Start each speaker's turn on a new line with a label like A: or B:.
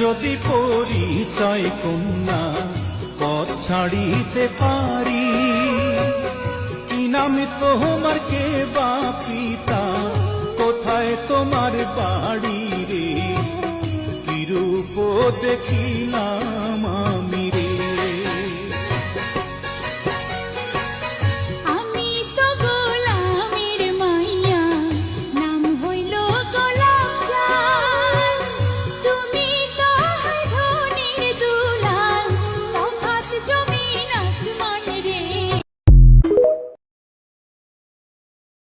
A: যদি পরিচয় কন্যা পথ ছাড়িতে পারি, কি নাম তোমার, কে বা পিতা, কোথায় তোমার বাড়ি রে, কি রূপ দেখিলাম